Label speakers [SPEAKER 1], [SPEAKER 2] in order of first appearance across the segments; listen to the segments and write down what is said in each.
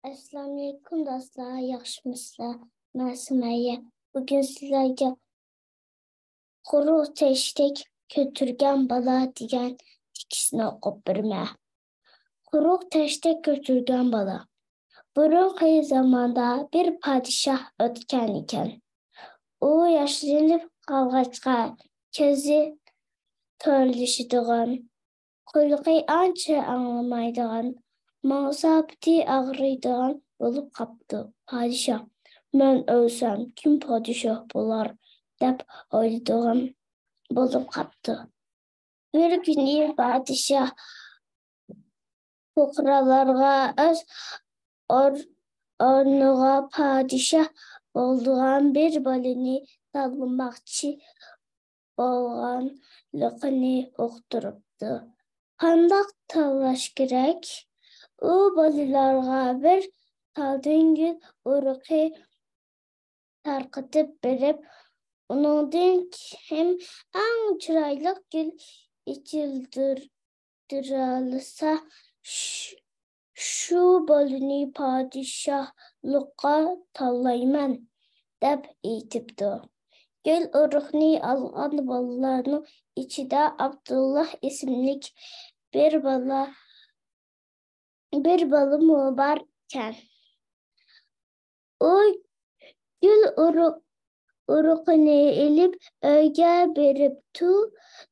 [SPEAKER 1] Assalamu alaikum dostlar, yaxşımısınızlar? Mən Sümeyye. Bugün sizlərə quru teştek götürgən bala digən tikisini oxub birmə. Quru teştek götürgən bala. Burunqi zamanda bir padişah ötkən ikən. O yaşlanıb qalğaçqa közü törlüşüdüğün, qulqi anca anlamaydıgan, mağzabiti ağrıydıgan olup qapdı. Padişah, mən ölsəm kim padişah bular, dep oyladığım bolup qapdı. Bir günü padişah fuqralarga öz ornuğa padişah olduğan bir balini tanımakçı bolğanlığını uqturupdu. Qandaq tanlaş gerek? O balilarga bir taldan gül uruqi tarqıtıp berip, onundan hem en çıraylık gül içildiralsa şu balini padişahlıqqa tallayman dep eytipdi. Gül uruqni alğan balalarının içinde Abdullah isimlik bir balı varken. O gül uruqini elip öyge beripti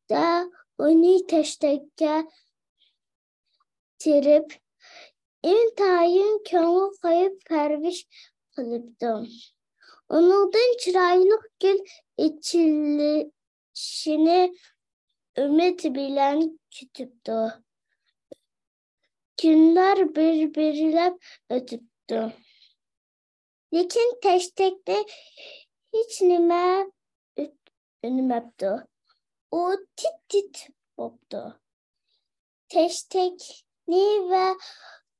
[SPEAKER 1] da onu teştekke tirip intayın köngü koyup perviş kılıptı. Onundan çıraylık gül içilişini ümit bilen kütüptü. Günler birbirine ötüptü. Lakin teştekte hiç nime ünmepti. O tit boptu. Teştekni ve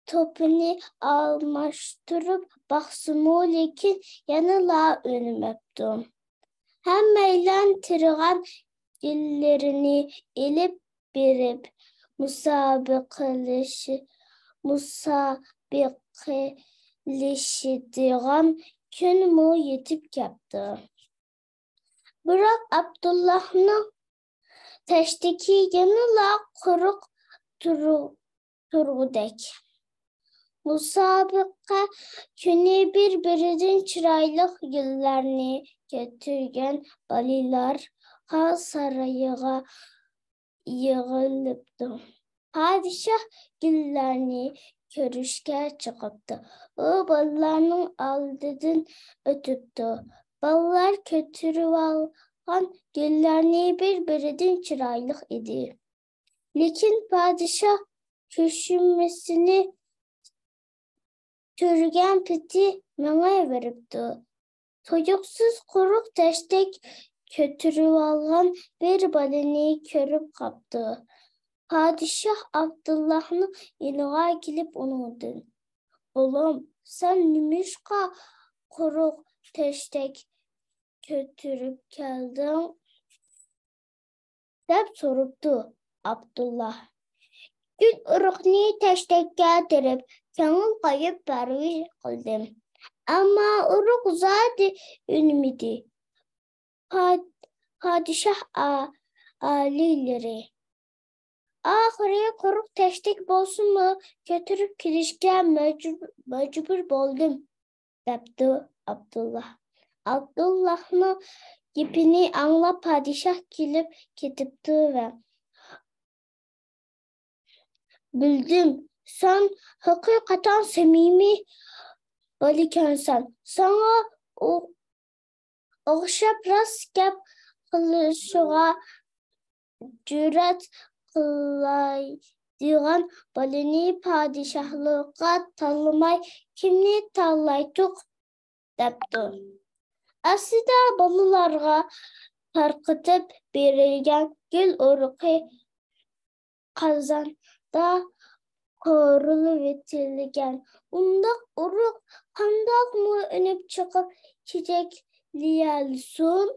[SPEAKER 1] topunu almıştırıp baksımı lakin yanıla ünmepti. Hemmeyle tırgan güllerini elip berip musabıqleşidiğen gün mu yetip kepti. Bırak Abdullah'ın teşteki yanıla kuruk turgudek. Musabıqa günü birbirinin çıraylık güllerini götürgen balilar sarayıga yığılıptı. Padişah güllerini körüşke çıkıptı. O ballarının aldıdan ötüptü. Ballar kötürüp algan güllerini birbirinin çıraylık idi. Lakin padişah düşünmesini türgen piti mənə veripti. Çocuksuz kuruk teştek kötürüp algan bir balini körüp kaptı. Padişah Abdullah'ın yanına gelip onundan, "Oğlum, sen nimişqa kuruk teştek kötürüp geldin?" dep soruptu Abdullah. Gül uruqni teştekke tirip, köngül koyup perviş kıldım. Ama uruq zadi ünmedi. Padişah alileri. Ahire kuruk teştek bolsun mu götürüp gidişke mecbur boldum depti Abdullah. Abdullah'ın ipini anla padişah gelip gidipti ve bildim sen hakikaten samimi balikensen. Sana oxşap rast gap qilishga cüret qılaydigan balini padişahlıqqa tanlamay kimni tanlaydık depti. Aslida balalarga tarqıtıp berilgen gül uruqi qazanda koruluvetilgen. Undaq uruq qandaq mı önüp çıkıp çiçekleyelsun?